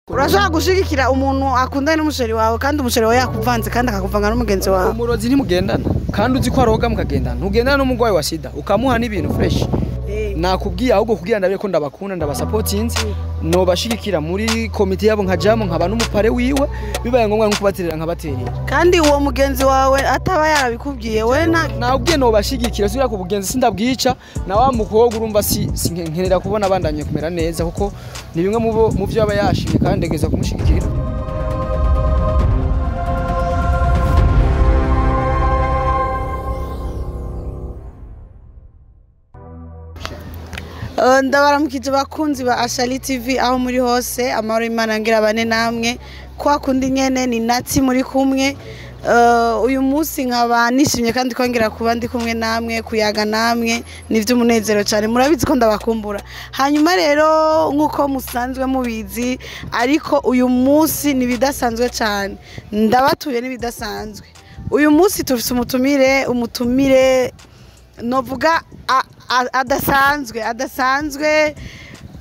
urashaka gushigikira umuntu akundana n'umusheri wawe kandi umusheri wawe yakuvanze kandi akakuvanga n'umugenzi wawe. Umurozi ntimugendana kandi uzi ko aroga mukagendana ntugendana n'umugwayi wa sida ukamuha n'ibintu fresh. Nakubwiye ahubwo kugira ndabe ko ndabakunda ndabasupportinze no bashigikira muri komite yabo nkajamo nkaba n'umupare wiwe bibaye ngombwa nkubaterera nkabaterera. Kandi uwo mugenzi wawe ataba yarabikubwiye we nakubwiye no bashigikira sura ku bugenzi sindabwica na wa mukobwa urumva sinkenera kubona abandanye kumera neza kuko ni bimwe mu byo aba yashimye kandi ndegeza kumushigikira. Ndabaramukije bakunzi ba Ashali TV aho muri hose amahoro Imana ngira bane namwe kwa kundi nyene ni Nati muri kumwe. Uyu munsi nkaba nishimye kandi kongera kuba ndi kumwe namwe kuyaga namwe nivyo umunezero cyane murabizi ko ndabakumbura. Hanyuma rero nkuko musanzwe mubizi ariko uyu munsi nibidasanzwe cyane ndabatuye nibidasanzwe. Uyu munsi tufise umutumire novuga adasanzwe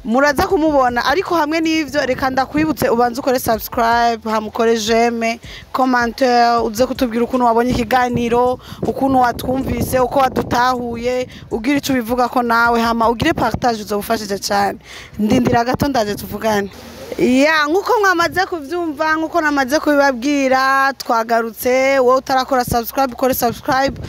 muraza kumubona ariko hamwe n'ivyo reka ndakwibutse ubanze ukore subscribe hamukore j'aime commentaire uze kutubwira ukuntu wabonye ikiganiro ukuntu watwumvise uko wadutahuye ugira ico bivuga ko nawe hama ugire partage uzobufashije cyane ndindira gato ndaje tuvugane. Nkuko mwamaze kuvyumva nkuko namaze kubibabwira twagarutse wowe utarakora subscribe ukore subscribe.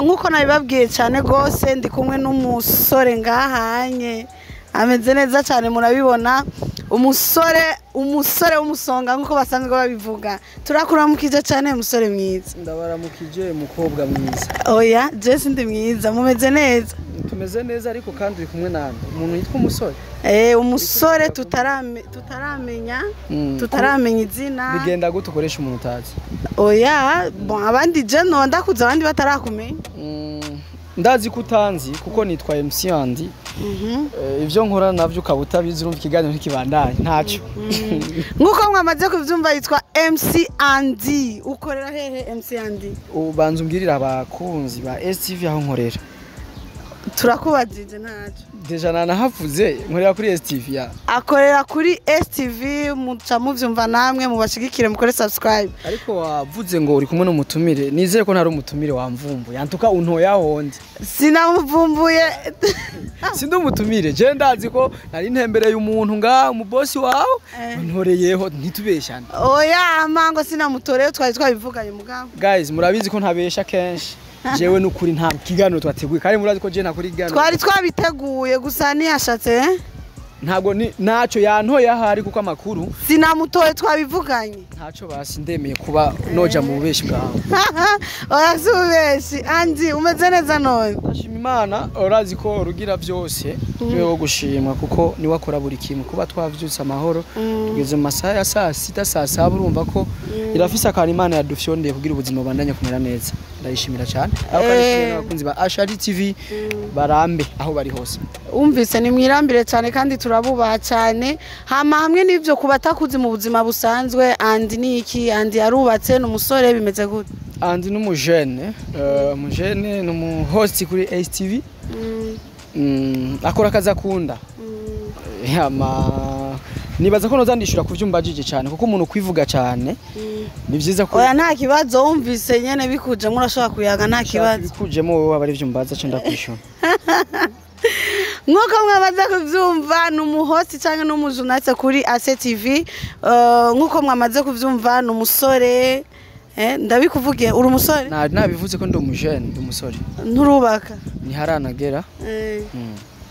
Nkuko nabibabwiye cyane gose ndi kumwe n'umusore ngahanye ameze neza cyane murabibona umusore w'umusonga nkuko basanzwe babivuga. Turakuramukije cyane umusore mwiza. Ndabaramukije mukobwa mwiza. Oya Jesse ndi mwiza mumeze neza. Tumeze neza ariko kandi uri kumwe nande umuntu yitwa umusore. Umusore tutaramenya izina. Bigenda gute ukoresha umuntu utazi? Oya bon abandi je no ndakuza abandi batarakumenya. Ndazi kutanzi kuko nitwa MC Andy. Ivyo nkora navyo ukabutabizi urumva ikiganiro ntikibandanye ntaco. Nkuko mwamaze kuvyumva yitwa MC Andy. Ukorera hehe MC Andy? Ubanza umbwirira abakunzi ba STV aho nkorera. Turakubajije ntaco. Deja nanahavuze nkorera kuri STV ya. Akorera kuri STV muca muvyumva namwe mubashigikire mukore subscribe. Ariko wavuze ngo uri kumwe n'umutumire nizere ko ntari umutumire wamvumbu yantuka untoya hondi. Sinamuvumbuye. Sindi umutumire je ndazi ko nari ntembereye umuntu nga umubosi wawe ntoreyeho ntitubeshana. Oya amango sinamutoreye twari twabivuganye mugabo. Guys murabizi ko ntabesha kenshi. Jewe nukuri nta kiganiro twateguye kandi murazi ko je nakuri kiganiro. Twari twabiteguye gusa ntiyashatse. Ntabwo naco yantoye ahari kuko amakuru sinamutoye twabivuganye. Ntaco basi ndemeye kuba noja mu bubeshi bwawe. Oya subeshi Andy umeze neza none. Ndashima Imana urazi ko rugira byose niwe gushimwa kuko ni wakora buri kimwe kuba twavyutse amahoro tugeze mu masaha ya saa 6 saa 7 urumva ko irafise akana Imana yadufyondeye kugira ubuzima bandanye kumera neza. Ndayishimira cyane abakunzi ba Ashali TV barambe aho bari hose. Umvise ni mwirambire cyane kandi turabubaha cyane hamwe n'ivyo kubatakuzi mu buzima busanzwe. Andy ni iki? Andy arubatse n'umusore bimeze gute? Andy n'umujene n'umuhost kuri STV. Akora akazi akunda. Nibaza ko nozandishura kuvyumbajije cyane kuko umuntu kwivuga cyane ni byiza ko. Oya nta kibazo wumvise nyene bikuje murashobora kuyaga nta kibazo. Bikujemo wowe abari vyumbaza cenda kwishura. Nkuko mwamaze kuvyumva n'umuhost cyangwa n'umujunatse kuri ACTV. Nkuko mwamaze kuvyumva n'umusore ndabikuvugiye uri umusore? Nabivuze ko ndi umujene ndi umusore. Nturubaka? Ni haranagera.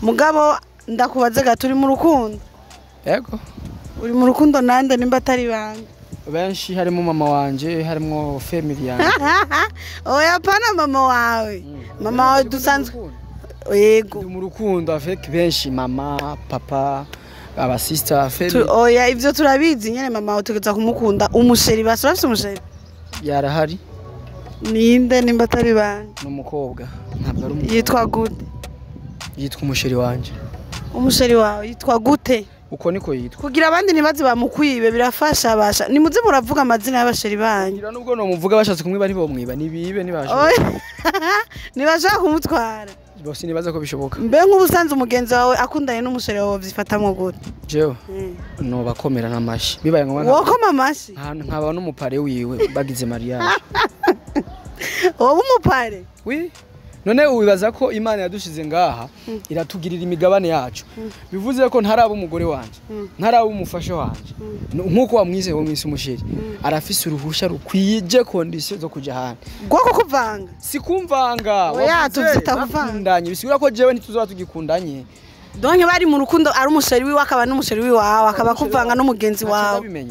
Mugabo ndakubaze gato uri mu rukundo? Yego. Uri mu rukundo nande nimba atari banga? Benshi harimo mama wanje harimo family yanjye. Oya pana mama wawe. Mama wawe dusanzwe. Yego. Mu rukundo avec benshi mama papa aba sister family. Oya ivyo turabizi nyene mama wawe tugeza kumukunda. Umusheri basafise umusheri? Yarahari. Ninde nimba atari banga? N'umukobwa. Ntabwo ari umukobwa. Yitwa gute? Yitwa umusheri wanje. Umusheri wawe yitwa gute? Uko niko yitwa. Kugira abandi nibazi bamukwibe birafasha basha. Nimuze muravuga amazina y'abasheri banyu. Kugira nubwo no muvuga bashatse kumwiba ntibomwiba nibibe nibasha. Nibashaka kumutwara. bose nibaza ko bishoboka mbe nk'ubusanzwe umugenzi wawe akundanye n'umusore wawe vyifatamwo gute jewe no bakomera n'amashi bibaye ngombwa wokoma amashi nkaba n'umupare wiwe bagize mariage wowe umupare oui none ubibaza ko Imana yadushize ngaha iratugirira imigabane yacu bivuze ko ntaraba umugore wanje ntaraba umufasha wanje nkuko wamwize wo mwisi umushiri arafise uruhusha rukwije condition zo kuja handi gwako kuvanga sikumvanga oya tuvyita kuvanga bisigura ko jewe ntituzoba tugikundanye donke bari mu rukundo ari umusheri wiwe akaba n'umusheri wiwawe akaba kuvanga n'umugenzi wawe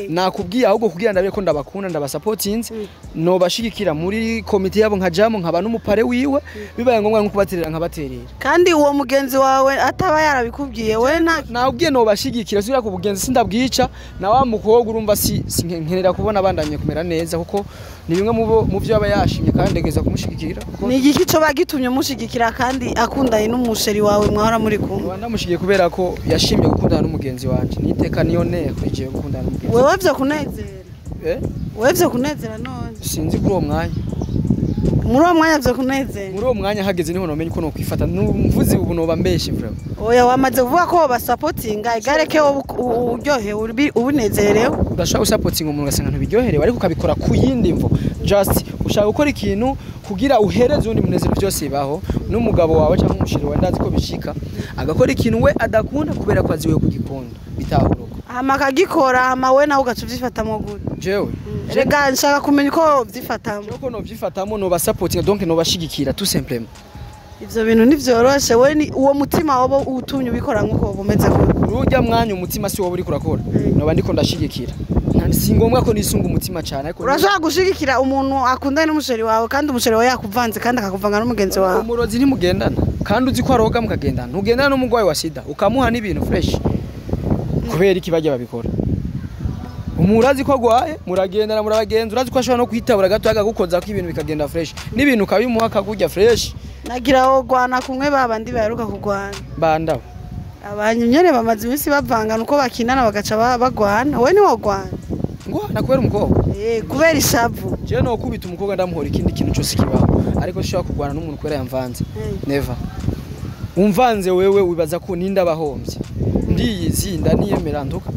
nakubwiye ahubwo kugira ndabe ko ndabakunda ndabasupportinze no bashigikira muri komite yabo nkajamo nkaba n'umupare wiwe bibaye ngombwa nko kubaterera nkabaterera kandi uwo mugenzi wawe ataba yarabikubwiye we nakubwiye no bashigikira sura ku bugenzi sindabwica na wa mukobwa urumva nkenera kubona abandanye kumera neza kuko ni bimwe mu byo aba yashimye kandi ndegeza kumushigikira ni igiki cyo bagitumye mushigikira kandi akundanye n'umusheri wawe mwahora muri kumwe ndamushigiye kubera ko yashimye gukundana n'umugenzi wanje niteka niyo nteko igiye gukundana n'umugenzi wewe vyo kunezera wewe vyo kunezera none sinzi kuri uwo mwanya muri uwo mwanya vyo kunezera muri uwo mwanya hageze niho nomenye ko no kwifata numvuze ubu no bambeshe vraiment oya wamaze kuvuga ko basupportinga igareke uryohe ubunezerewe udashaka usupportinga umuntu ugasanga ntibiryoherewe ariko ukabikora ku yindi mvo just ushaka gukora ikintu kugira uhereze undi munezero byose bibaho n'umugabo wawe cyangwa umushiri wawe ndazi ko bishika agakora ikintu we adakunda kubera ko aziwe kugikunda bitahuruka hama akagikora hama we nawe ugacuvyifatamwo gute jewe rega nshaka kumenya uko vyifatamwo uko no vyifatamwo no basupportinga donc no bashigikira tout simplement ivyo bintu ntivyoroshe we ni uwo mutima wabo utumye ubikora nkuko bumeze gute urujya mwanya umutima si wowe uri kurakora noba ndiko ndashigikira si ngombwa ko nisunga umutima cyane ariko urashaka gushigikira umuntu akundana n'umusheri wawe kandi umusheri wawe yakuvanze kandi akakuvanga n'umugenzi wawe umurozi ntimugendana kandi uzi ko aroga mukagendana ntugendana n'umugwayi wa sida ukamuha n'ibintu fresh kubera iki bajya babikora umurazi ko agwaye muragendana murabagenza urazi ko ashobora no kwitabura gato agagukoza ko ibintu bikagenda fresh n'ibintu kabimuha akagurya fresh nagira wo gwana kumwe babandi baheruka kugwana bandaho abanyunyere bamaze iminsi bavangana uko bakinana bagaca bagwana we ni wogwana ngwana kubera umukobwa kubera ishavu je no kubita umukobwa ndamuhora ikindi kintu cyose kibaho ariko shaka kugwana n'umuntu kubera yamvanze never umvanze wewe wibaza ko ninda bahombye ndiyizinda niyemera nduka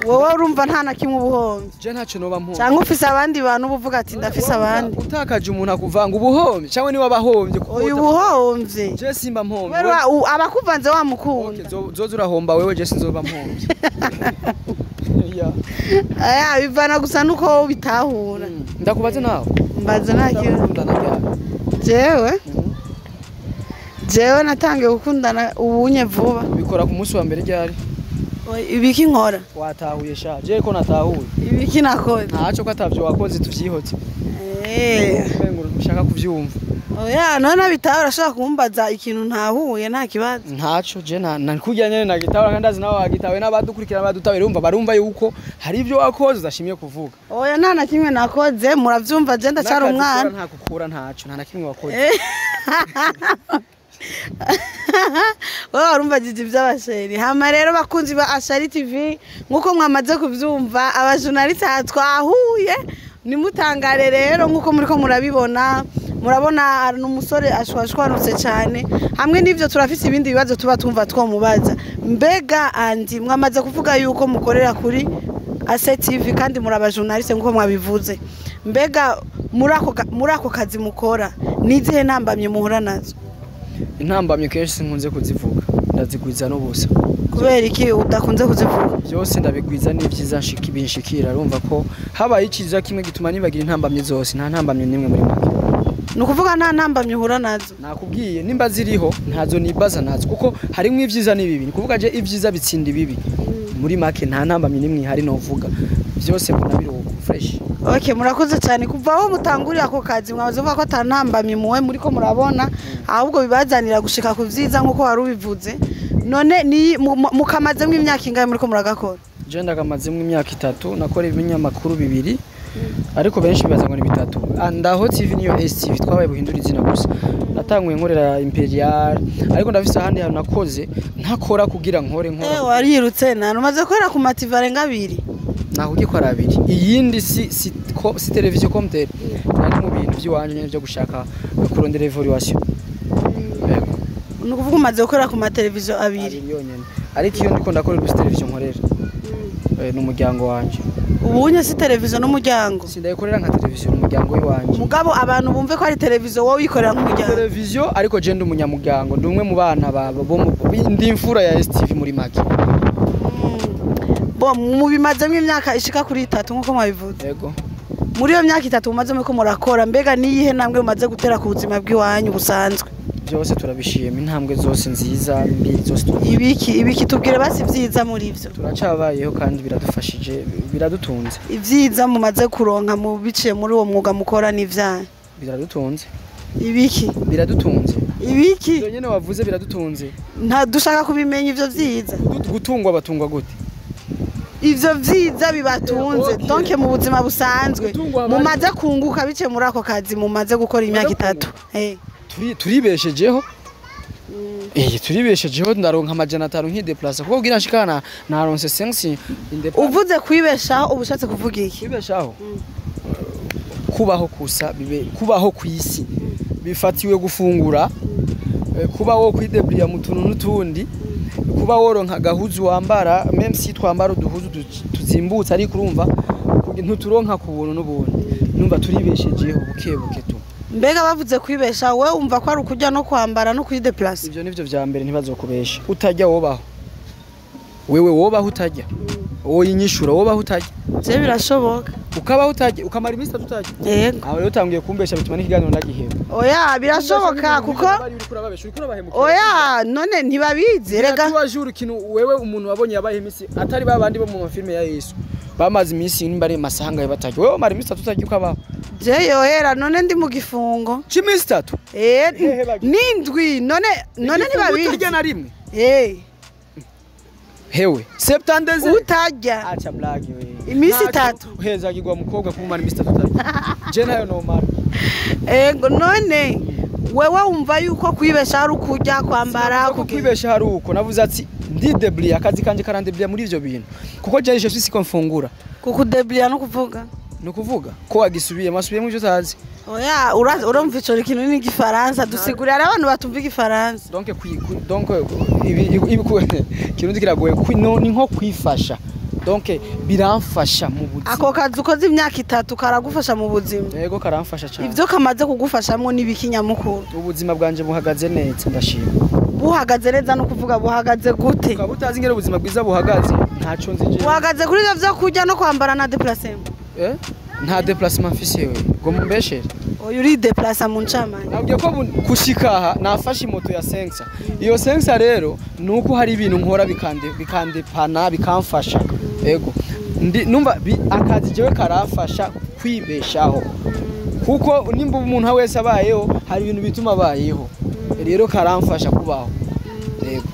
wowe urumva nta na kimwe ubuhombye je ntacyo noba mpumbye cyangwa ufise abandi bantu buvuga ati ndafise abandi utakaje umuntu akuvanga ubuhombye cyangwa ni wabahombye kuko uyu buhombye je simba mpumbye abakuvanze wamukunda zozo urahomba wewe je sinzoba mpumbye aya bivana gusa nuko bitahura ndakubaze nawe mbaze nakyo jewe natangiye gukundana ubunye vuba bikora ku munsi wa mbere ryari ibiki nkora watahuye sha je ko natahuye ibiki nakoze ntacyo ko atavyo wakoze tuvyihoze ushaka kuvyumva oya none bitahura urashaka kumbaza ikintu ntahuye nta kibazo ntacyo je nakujya nyene nagitahura kandi azi nawe wagitawe n'abadukurikira abadutabe bumva yuko hari ibyo wakoze udashimiye kuvuga oya nta na kimwe nakoze muravyumva je ndacyari umwana nta kukura ntacyo nta na kimwe wakoze wowe urumva jiji by'abasheri hama rero bakunzi ba Ashari TV nkuko mwamaze kuvyumva abajournaliste twahuye nimutangare rero nkuko muriko murabibona murabona n'umusore ashwashwanutse cyane hamwe n'ivyo turafise ibindi bibazo tuba tumva twomubaza mbega andi mwamaze kuvuga yuko mukorera kuri Ashari TV kandi murabajournaliste nkuko mwabivuze mbega muri ako kazi mukora nizihe ntambamye muhura nazo intambamye kenshi sinkunze kuzivuga ndazigwiza n'ubusa kubera iki udakunze kuzivuga byose ndabigwiza n'ibyiza binshikira urumva ko habaye ikiza kimwe gituma nibagira intambamye zose nta ntambamye nimwe muri make nukuvuga nta ntambamye uhura nazo nakubwiye nimba ziriho ntazo nibaza nazo kuko harimo ibyiza n'ibibi nikuvuga je ibyiza bitsinda ibibi muri make nta ntambamye nimwe hari no vuga byose munabiruko fresh okay murakoze cyane kuva aho mutangurira ako kazi mwabaze vuga ko atantambamye muwe muri ko murabona ahubwo bibazanira gushika ku vyiza nkuko wari ubivuze none ni mukamazemo imyaka ingahe muri ko muragakora je ndakamazemo imyaka 3 nakora ibinyamakuru 2 ariko benshi bibaza ngo ni 3 ndaho TV niyo STV twabaye buhindura izina gusa natanguye nkorera Imperial ariko ndafise ahandi hantu nakoze ntakora kugira nkore warirutse nano maze kwera ku mativare ngabiri nahugiye ko arabiri iyindi si televiziyo comtere nari mu bintu by'iwanje byo gushaka kurondera evaluation nukuvuga umaze gukorera ku mateleviziyo abiri yonyene ariko iyo ndiko ndakora kuri televiziyo nkorera n'umuryango wanje ubunye si televiziyo n'umuryango sindayikorera nka televiziyo n'umuryango w'iwanje mugabo abantu bumve ko ari televiziyo wowe wikorera nk'umuryango televiziyo ariko je ndi umunyamuryango ndi umwe mu bana ndi imfura ya STV muri make bo mubimazemo imyaka ishika kuri 3 nkuko mwabivuze yego muri iyo myaka 3 mumaze ko murakora mbega niyihe ntambwe mumaze gutera ku buzima bw'iwanyu busanzwe byose turabishima intambwe zose nziza mbi zose ibiki tubwire basi vyiza muri ivyo turacabayeho kandi biradufashije biradutunze ivyiza mumaze kuronka mu biciye muri uwo mwuga mukora n'ivyaha biradutunze ibiki biradutunze ibiki ivyo nyene wavuze biradutunze nta dushaka kubimenya ivyo vyiza gutungwa batungwa gute ivyo vyiza bibatunze donc mu buzima busanzwe mumaze kunguka biciye muri ako kazi mumaze gukora imyaka 3 turibeshejeho turibeshejeho ndaronka amajana 5 nk'ideplace kuko bwira nshikana naronse 5 uvuze kwibeshaho ubushatse kuvuga iki kwibeshaho kubaho kusa kubaho kwisi bifatiwe gufungura kuba wo kwidebria mu tuntu n'utundi kuba woronka gahuzu wambara même si twambara uduhuzu tuzimbutse ariko urumva ntuturonka ku buntu n'ubuntu numva turibeshejeho bukebuke tu mbega bavuze kwibesha we umva ko ari ukujya no kwambara no kwideplace ivyo nivyo vya mbere ntibazokubesha utajya wobaho wewe wobaho utajya woyinyishura wobaho utajya je birashoboka ukabaho utajya ukamara iminsi tutajya yego aho rero utangiye kumbesha bituma n'ikiganiro ndagiheba oya birashoboka kuko oya none ntibabizi rega wajuru kintu wewe umuntu wabonye yabaye iminsi atari babandi bo mu mafilme ya Yesu bamaze iminsi nimba ari masahanga yabatajya wewe umara iminsi tutajya ukabaho je yohera none ndi mu gifungo chimisi 3 nindwi none ntibabizi utajya na rimwe hewe septandeze utajya acha blagi we imisi 3 heza kigwa mukobwa kumara imisi 3 je nayo no mara ego none wewe umva yuko kwibesha ari ukujya kwambara kwibesha hari uko navuze ati ndi deblia akazi kanje karandeblia muri ivyo bintu kuko je je sisi konfungura kuko deblia no kuvuga no kuvuga ko agisubiye masubiye mu byo tazi oya urumva ico kintu ni gifaransa dusigurira abantu batumva igifaransa donc ibi kirundi kiragoye ni nko kwifasha donc biramfasha mu buzima ako kazi ukoze imyaka 3 karagufasha mu buzima yego karamfasha cyane ivyo kamaze kugufashamo nibikinyamukuru ubuzima bwanje buhagaze neza ndashima buhagaze neza no kuvuga buhagaze gute ukabutazi ngere ubuzima bwiza buhagaze ntaco nzije buhagaze kuri ivyo vyo kujya no kwambara na déplacement nta déplacement mfise we ngo mumbeshere oyo uri déplace mu ncamanye nabwiye ko kushikaha nafashe moto ya sensa iyo sensa rero nuko hari ibintu nkora bikandepana bikamfasha yego numva akazi jewe karafasha kwibeshaho kuko nimba umuntu wese abayeho hari ibintu bituma abayeho rero karamfasha kubaho yego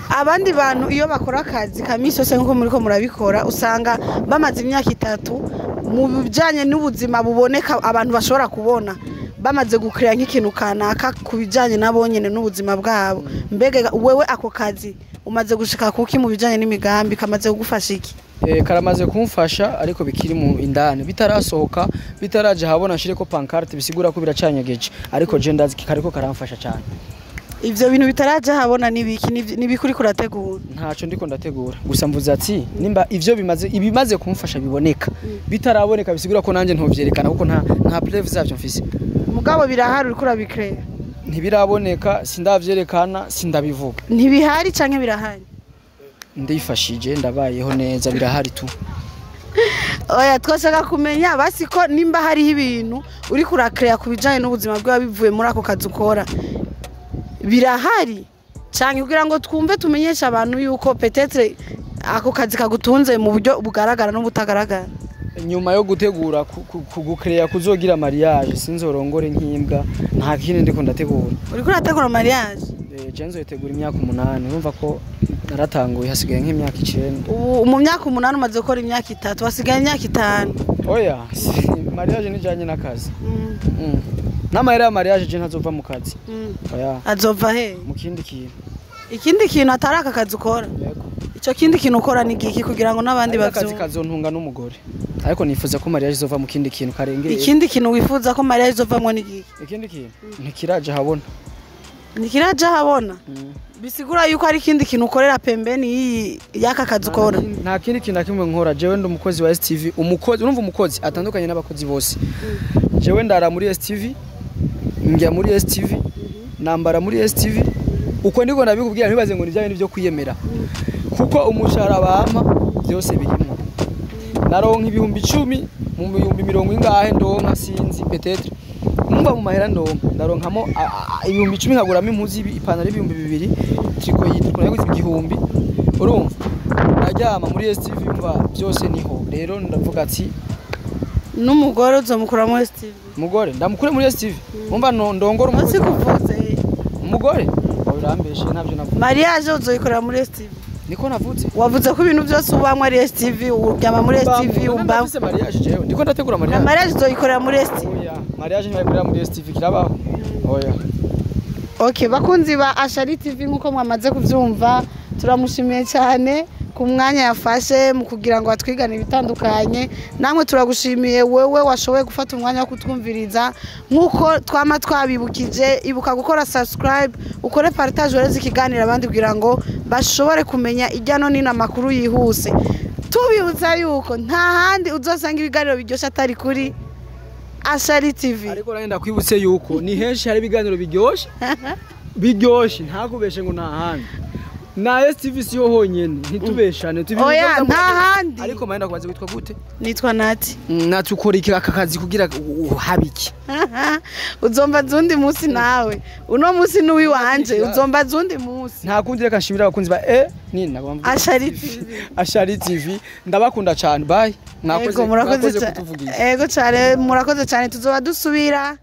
abandi bantu iyo bakora akazi kamisi yose nkuko muri ko murabikora usanga bamaze imyaka 3 mu bijanye n'ubuzima buboneka abantu bashobora kubona bamaze gukira nk'ikintu kanaka kubijanye nabo nyene n'ubuzima bwabo mbega wewe ako kazi umaze gushika kuki mu bijanye n'imigambi kamaze kugufasha iki karamaze kumfasha ariko bikiri mu indane bitarasohoka bitaraje habona shire ko pancarte bisigura ko biracanyageje ariko je ndazi kariko karamfasha cyane ivyo bintu bitaraje habona nibikuri kurategura ntaco ndiko ndategura gusa mvuze ati nimba ivyo ibimaze kumfasha biboneka bitaraboneka bisigura ko nanje ntovyerekana kuko nta preuve zavyo mfise mugabo birahari uriko urabikrea ntibiraboneka sindavyerekana sindabivuga ntibihari canke birahari ndifashije ndabayeho neza birahari tu oya twashaka kumenya basi ko nimba hariho ibintu uri kurakrea kubijanye n'ubuzima bwawe bivuye muri ako kazi ukora birahari cyane kugira ngo twumve tumenyesha abantu yuko peut-être ako kazi kagutunze mu buryo bugaragara no butagaragara nyuma yo gutegura kugucrea kuzogira mariage sinzorongore nk'imbwa nta kindi ndiko ndategura uri kurategura mariage je nzoyitegura imyaka 8 urumva ko naratanguye hasigaye nk'imyaka 9 ubu mu myaka 8 umaze gukora imyaka 3 hasigaye imyaka 5 oya mariage nijanye n'akazi n'amahera ya mariage je ntazova mu kazi oya azova he mu kindi kintu atari aka kazi ukora ico kindi kintu ukora ni giki kugira ngo nabandi bavyo akazi kazontunga n'umugore ariko nifuza ko mariage izova mu kindi kintu karengeye ikindi kintu wifuza ko mariage izovamwe ni giki ikindi kintu ntikiraje habona nikiraja habona bisigura yuko ari ikindi kintu ukorera pembeni y'aka kazi ukora. Nta kindi kintu nakimwe nkora jewe ndi umukozi wa STV, umukozi urumva umukozi atandukanye n'abakozi bose. Jewe ndara muri STV, njya muri STV, nambara muri STV, uko ndiko nabikubwira ntibaze ngo nivyo byo kwiyemera, kuko umushahara bampa byose birimo. Naronka ibihumbi 10 mu bihumbi 70 ingahe ndonka sinzi peut-être numva mu mahera ndaronkamo ibihumbi 10 nkaguramo impuzi ipantaro y'ibihumbi 2 triko yitwa yaguze igihumbi. Urumva najyama muri STV umva byose niho. Rero ndavuga ati n'umugore uzomukura muri STV. Umugore ndamukure muri STV umva ndongora umukozi kuvuze umugore urambeshe nabyo navuga. Mariage uzoyikorera muri STV. Niko navutse. Wavuze ko ibintu byose ubamwe ari STV, uryama muri STV umba. Ndafise mariage jewe. Ndiko ndategura mariage. Mariage uzoyikorera muri STV. Oya, mariage ntibayikorera muri STV kirabaho. Oya. Okay, bakunzi ba Ashali TV nkuko mwamaze kuvyumva, turamushimiye cyane ku mwanya yafashe mu kugira ngo atwigane ibitandukanye. Namwe turagushimiye wewe washoboye gufata umwanya wo kutwumviriza. Nkuko twama twabibukije, ibuka gukora subscribe, ukore partage ureze ikiganiro abandi kugira ngo bashobore kumenya ijyano nina makuru yihuse. Tubibutsa yuko nta handi uzosanga ibiganiro biryoshye atari kuri Ashali TV. Ariko nagenda kwibutse yuko ni henshi hari ibiganiro biryoshye. Biryoshye ntakubeshe ngo nta handi. Na STV siyo honyene ntitubeshane oya nta handi. Ariko mayenda kubanze witwa gute? Nitwa Nati. Nati ukora iki aka kazi kugira uhabiki? Uzomba zundi musi nawe. Uno musi nuwi wanje uzomba zundi musi. Nta kundi reka nshimira abakunzi ba nina bamvuga. Ashali TV. Ashali TV ndabakunda cyane bye. Murakoze kutuvugisha. Ego cyane murakoze cyane tuzoba dusubira.